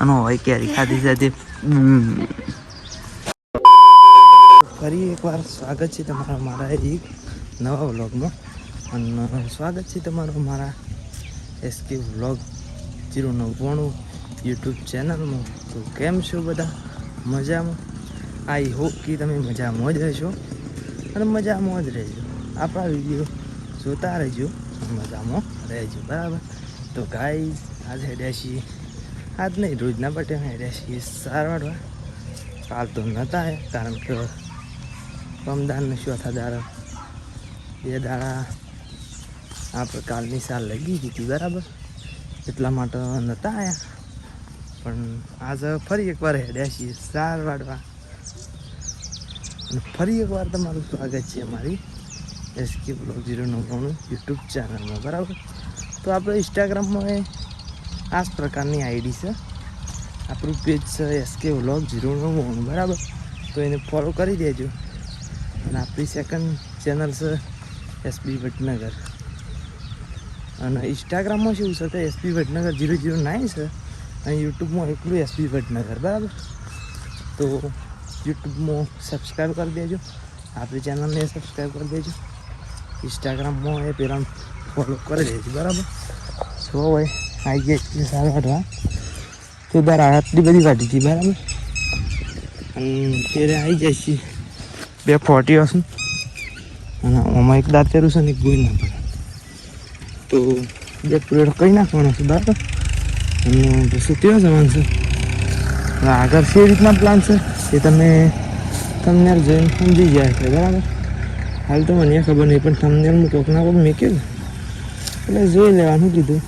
અને હોય કેરી ખાધી સાથે ફરી એકવાર સ્વાગત છે તમારા મારા એક નવા વ્લોગમાં અને સ્વાગત છે તમારું મારા એસકે વ્લોગ 099 યુટ્યુબ ચેનલમાં. તો કેમ છો બધા? મજામાં? આઈ હોપ કે તમે મજામાં જ રહેશો અને મજામાં જ રહેજો. આપણા વિડીયો જોતા રહેજો, મજામાં રહેજો, બરાબર? તો ગાઈઝ આજે હેડ્યા છીએ, આજ નહીં રોજના બટે હેડ્યા છીએ સારવાડવા. કાલ તો નહોતા કારણ કે રમદાનને ચોથા દાડા 2 દાડા આપણે કાલની સાલ લગી હતી, બરાબર? એટલા માટે નહોતા આવ્યા. પણ આજે ફરી એકવાર હેડ્યા છીએ સારવાડવા. અને ફરી એકવાર તમારું સ્વાગત છે અમારી એસકે વ્લોગ 099 યુટ્યુબ ચેનલમાં, બરાબર? તો આપણે ઇન્સ્ટાગ્રામમાં આ પ્રકારની આઈડી છે, આપણું પેજ છે એસકે વ્લોગ 099, બરાબર? તો એને ફોલો કરી દેજો. અને આપણી સેકન્ડ ચેનલ છે એસબી વડનગર. અને ઇન્સ્ટાગ્રામમાં શું છે તો એસબી વડનગર 009 છે અને યુટ્યુબમાં એકલું એસબી વડનગર, બરાબર? તો યુટ્યુબમાં સબસ્ક્રાઈબ કરી દેજો, આપણી ચેનલને સબસ્ક્રાઈબ કરી દેજો, ઇન્સ્ટાગ્રામમાં એ પેલા ફોલો કરી દેજો, બરાબર? સો હોય આવી ગયા એટલી સારા વાટવા તો બાર આટલી બધી વાટી હતી, બરાબર? અને ત્યારે આવી જાય છે 240 હશે અને આમાં એક દાંત પહેરું છે ને એક ગોઈ ના પડે તો 2 પ્લેટ કરી નાખવાના છે, બરાબર? અને પછી તેવો જવાનું છે. આગળ જે રીતના પ્લાન છે એ તમને જોઈને સમજી જાય છે, બરાબર? હાલ તો મને ખબર નહીં, પણ થંબનેલ કોકના કોક મેક્યું એટલે જોઈ લેવાનું કીધું.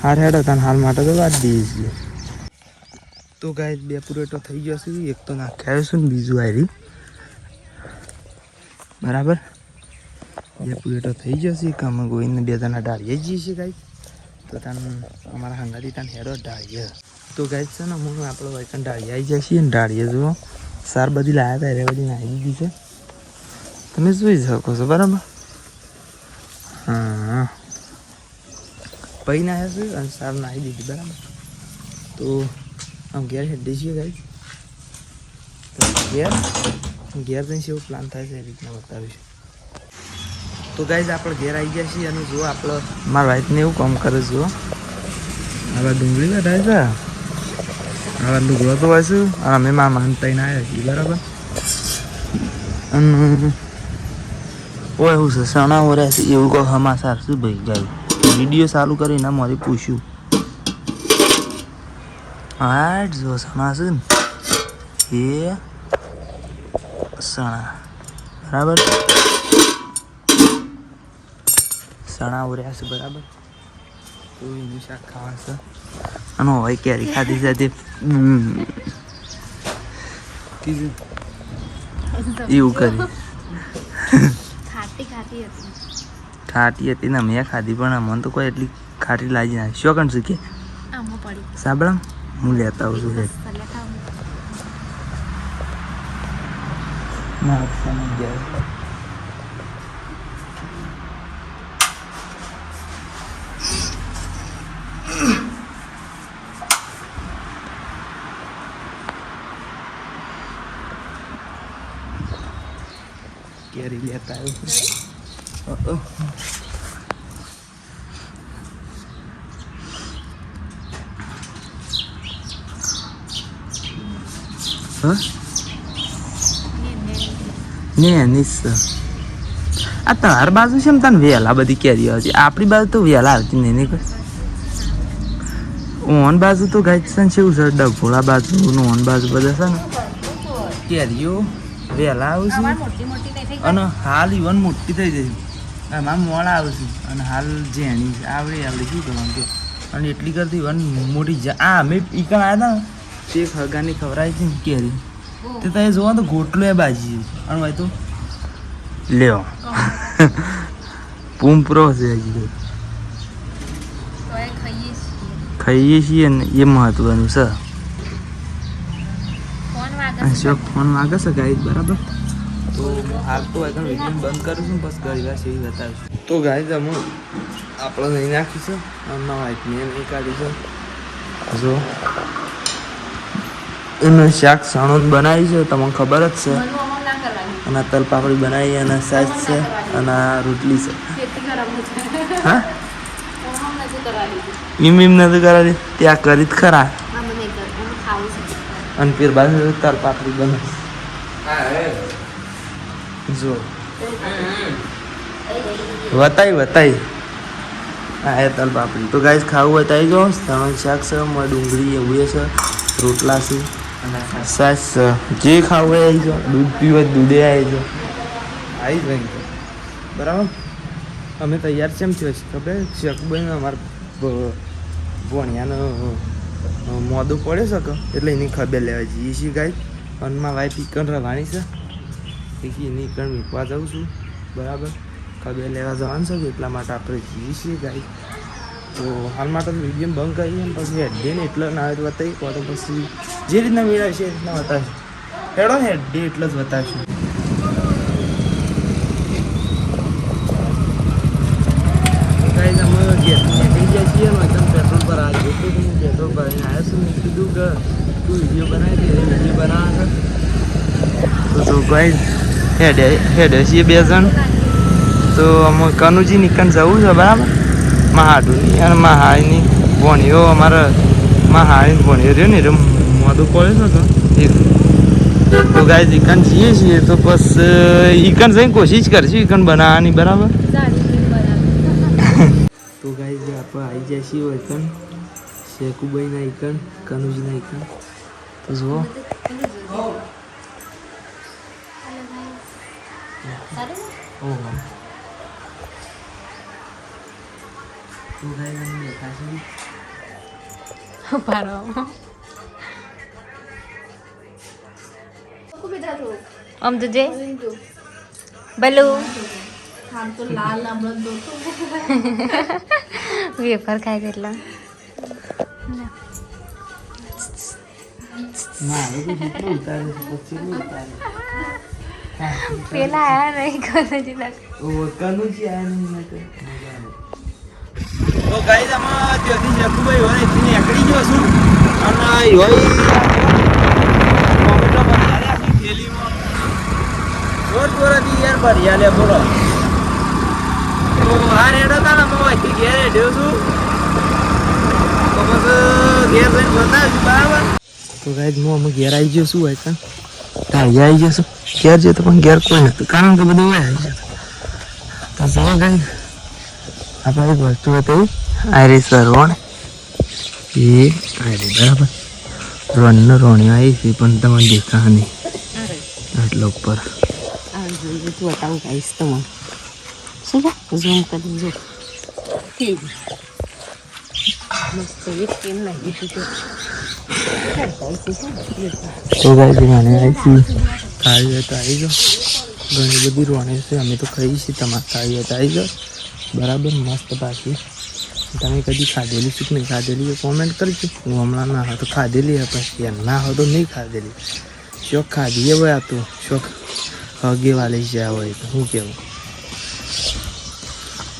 હાર હેડ હતા હાલ માટે તો વાત દઈએ છીએ. તો ગાય 2 પુરેટો થઈ ગયો છે, એક તો નાખ્યા છે ને બીજું આવી, બરાબર? 2 પુરેટો થઈ જશે કે અમે ગોઈને 2 જણા ઢાળીએ જઈએ છીએ ગાય. તો તને અમારા હંગાથી તને હેડો ઢાળીએ. તો ગાય છે ને હું આપણો વાયકન ઢાળી આવી જાય છીએ ને ઢાળીએ જુઓ સાર બધી લાવ્યા હતા એટલે બધી નાખી દીધી છે, તમે જોઈ શકો છો, બરાબર? હા, પૈ નાખ્યા છે અને સાર નાખી દીધી, બરાબર? તો આમ ઘેર હેડી છીએ ગાય. તો ઘેર જઈને એવો પ્લાન થાય છે એ રીતના બતાવીશું. તો ગાઈઝ આપણે ઘેર આવી ગયા છીએ અને જુઓ આપણે મારા વાઈફને એવું કામ કરે જુઓ. આવા ડુંગળી કઢાય છે, આવા ડુંગળો તો હોય છે અને અમે માનતાઈને આવ્યા છીએ, બરાબર? અને ઓય એવું છે સણા ઓર્યા છે એવું કહો સમાચાર શું ભાઈ ગાય. વિડીયો ચાલુ કરીને મારી પૂછ્યું હા જો સણા છે ને એ સણા, બરાબર? સણા ઓર્યા છે, બરાબર? તો એનું શાક ખાવા છે અને હોય કેરી ખાધી સાથે એવું કરી ખાટી હતી ને મેં ખાધી પણ મને તો કોઈ એટલી ખાટી લાગી ના. શું કણ છું કે સાંભળ હું લેતા આવું છું. કેરી લેતા આવ્યો. આ તાર બાજુ છે ને તને વહેલા બધી કેરીઓ આવતી, આપણી બાજુ તો વહેલા આવતી નહીં. ઓન બાજુ તો ગાય છે ને કેવું છે ડગોળા બાજુ ઓન બાજુ બધા છે ને કેરીઓ વહેલા આવે છે અને હાલ ઇવન મોટી થઈ જશે. આમાં મોડા આવે છે અને હાલ જેણી આવડે શું કરવાનું કે અને એટલી કરતી ઇવન મોટી આ અમે ઈકણ આવ્યા હતા ને તે ખગાની ખવડાવી હતી ને કેરી તે તમે જોવા તો ગોટલો એ બાજી અને ભાઈ તો લ્યો પૂમપરો છે હજી ખાઈએ છીએ ને એ મહત્વનું છે. ફોન વાગે છે ગાય, બરાબર? તો હાલ તો વિડીયો બંધ કરું છું, બસ ઘણી વાર એવી બતાવીશું. તો ગાય અમે આપણે નહીં નાખીશું, એમના વાઈફને નહીં કાઢીશું જો એનું શાક સણોદ બનાવી છે તમને ખબર જ છે અને તલ પાપડી બનાવી અને સાસ છે અને આ રોટલી છે હા એમ નથી કરાવી ત્યાં કરી જ ખરા અને ફેર બાજુ તલ પાપડી બને જો વતાઈ હા એ તલ પાપડી તો ગાઈસ ખાવું હોય તો આવી જાઓ સણોદ શાક છે ડુંગળી એવું છે રોટલા છે સાસ જે ખાવું હોય આવી જાઓ દૂધ પીવો દૂધે આવી જાઓ આવી જાય બરાબર અમે તૈયાર છે એમ થયો છે ખબર શકભાઈ અમારા ભણિયાનો મોદું પડે શકે એટલે એની ખબર લેવા જઈએ છીએ ગાય અને મારા વાઈફ ઈકણ રવાની છે એની ઈકણ મીકવા જાઉં છું બરાબર ખબર લેવા જવાનું છે એટલા માટે આપણે જઈએ છીએ ગાય તો હાલ માટે વિડીયો બંધ કરીએ પછી હેડે ને એટલે ના આવે તો બતાવી કહો તો પછી જે રીતના મેળવે છે એ રીતના બતાવશું હેડો હેડે એટલે જ બતાવશું ગાઈસ અમે નીકળી જાય છીએ પેટ્રોલ પર આ જેટલું હું પેટ્રોલ ભરાઈને આવ્યો છું મેં કીધું કે તું વિડીયો બનાવી દે વિડીયો બનાવે છે તો ગાઈસ હેડે છીએ 2 જણ તો અમે કનુજી નીકળ જવું છે બરાબર મહાડુની અને મહાઈની ભણીઓ અમારા મહાઈની ભણીઓ રહ્યો ને એટલે મોદું પડે છે તો ગાઈસ ઈકન જઈએ છીએ તો બસ ઈકન જઈને કોશિશ કરશું ઈકન બનાવવાની બરાબર તો ગાઈસ આપણે આવી જાય છીએ ઈકન શેકુભાઈના ઈકન કનુજીના ઈકન તો જુઓ ઓહો તો ગાઈસ અમે બેઠા છીએ આમ તો જે બલુ વેફર ખાય તેટલા પેલા આયા નહીં તો ગાઈસ આમાં ત્યાંથી શકુભાઈ હોય એથી નીકળી ગયો છું અને હોય ટોમેટો ભરી આખી થેલીમાં જોરથી યાર ભરી આલે બોલો તો આ રેડો હતા ને હું અહીંથી ઘેર હેડ્યો છું તો બસ ઘેર જઈને બતાવીશ બરાબર તો ગાઈસ હું અમે ઘેર આવી ગયો છું હોય કાં ત્યાં આવી ગયો છું ઘેર જતો પણ ઘેર કોઈ નતું કારણ કે બધું આવી જતું તો ચાલો ગાઈસ આપણે એક વસ્તુ બતાવી આરી સરવણ એ આરી બરાબર રોણનો રોણ્યો આવી છે પણ તમને દેખા નહીં આટલા ઉપર બતાવું કહીશ તમને શું છે ઝૂમ કરી જો મસ્ત એક કેમ લાગી તો ગાઈસ મને આવી ખાવી તો આવી જાઓ ઘણી બધી રોણી છે અમે તો ખાઈ છીએ તમારે ખાવી તો આવી જાઓ બરાબર મસ્ત પાછી તમે કદી ખાધેલી છે કે નહીં ખાધેલી એ કોમેન્ટ કરજો હું હમણાં ના હોય તો ખાધેલી પછી યાર ના હોય તો નહીં ખાધેલી શોખ ખાધી હોય આ તો શોખ હગે વાલી જ્યાં હોય તો શું કહેવું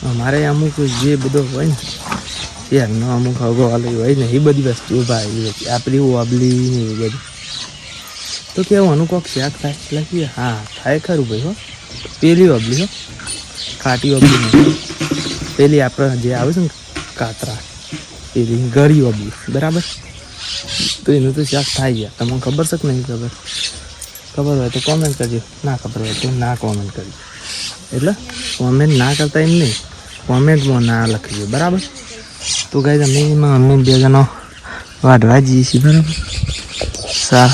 અમારે અમુક જે બધો હોય ને યારનો અમુક હગો વાલી હોય ને એ બધી વસ્તુઓ ભાઈ આપણી ઓબલી ને એ બધી તો કેવું આનું કોઈક શાક થાય એટલે કે હા થાય ખરું ભાઈ હો પેલી ઓબલી હો ખાટી ઓબલી નહીં પેલી આપણે જે આવે છે ને કાતરા પેલી ગળી ઓબલી બરાબર તો એનું તો શાક થાય ગયા તમને ખબર છે કે નહીં ખબર ખબર હોય તો કોમેન્ટ કરજો ના ખબર હોય તો ના કોમેન્ટ કરજો એટલે કોમેન્ટ ના કરતા એમ નહીં કોમેન્ટમાં ના લખજો બરાબર તો ગાઈસ અમે એમાં અમે 2 જણો વાઢવા જઈએ છીએ બરાબર સાર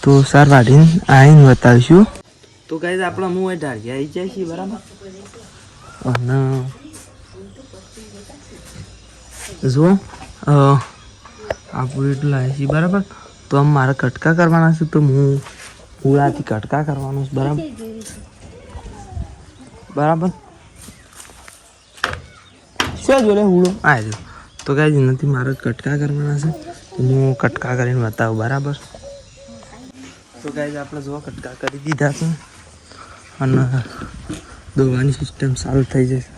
તો સાર વાઢીને આવીને બતાવીશું તો ગાઈસ આપણે હું એ ઢાળિયા આવી જાય છીએ બરાબર અને જુઓ આપણું એટલું લાવે છે બરાબર તો આમ મારે કટકા કરવાના છે તો હું ઉડાથી કટકા કરવાનું છે બરાબર બરાબર શું જોડે હુડો આવ્યો તો કાંઈ નથી મારે કટકા કરવાના છે તો હું કટકા કરીને બતાવું બરાબર તો ગાઈસ આપણે જો કટકા કરી દીધા છે અને દોવાની સિસ્ટમ ચાલુ થઈ જશે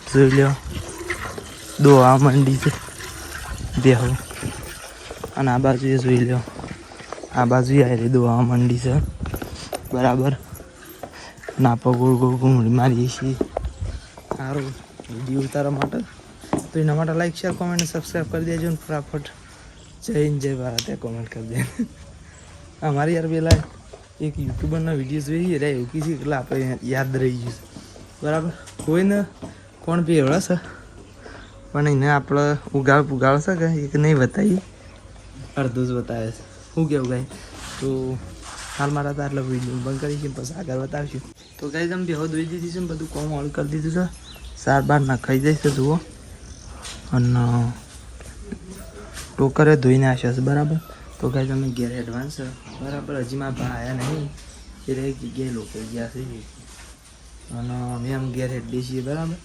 જોઈ લો દોવા માંડી છે દેહો અને આ બાજુ એ જોઈ લો, આ બાજુ આવી દોવા મંડી છે બરાબર. નાપો ગોળ ગોળ ઘૂમડી મારીએ છીએ સારું વિડીયો ઉતારવા માટે. તો એના માટે લાઈક શેર કોમેન્ટ સબસ્ક્રાઈબ કરી દેજો ને ફટાફટ જય હિન્દ જય ભારત એ કોમેન્ટ કરી દે. અમારી યાર પેલા એક યુટ્યુબરના વિડીયો જોઈએ રે એવું કીધું એટલે આપણે યાદ રહી ગયું બરાબર. કોઈને કોણ બી એવડા છે પણ એને આપણે ઉગાડ છે કે એક નહીં બતાવી, અડધું જ બતાવે છે. શું કેવું ગાય? તો હાલ મારા તો આટલા વિડીયો બંધ કરીશું પછી આગળ બતાવીશું. તો ગાય તમે બેહો ધોઈ દીધી છે ને બધું કોમ ઓલ કરી દીધું છે. સાર બાર નાખાઈ જાય છે જુઓ. અને ટોકરે ધોઈને આવશે છે બરાબર. તો ગાય તમે ઘેર એડવાન્સ બરાબર. હજી મારા ભા આવ્યા નહીં એટલે એક જગ્યાએ લોકો ગયા છે અને અમે આમ ઘેર હેડીએ છીએ બરાબર.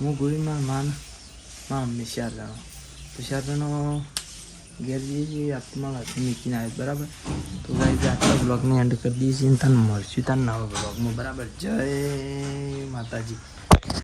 હું ગોળીમાં માન મમ્મી 4 જણા તો 4 જણા ઘેર જઈએ છીએ આપમાં હાથમાં મૂકીને આવે બરાબર. તો ગાઈઝ આટલા બ્લોગને એન્ડ કરી દઈએ છીએ. તને મળશું તાર નવા બ્લોગમાં બરાબર. જય માતાજી.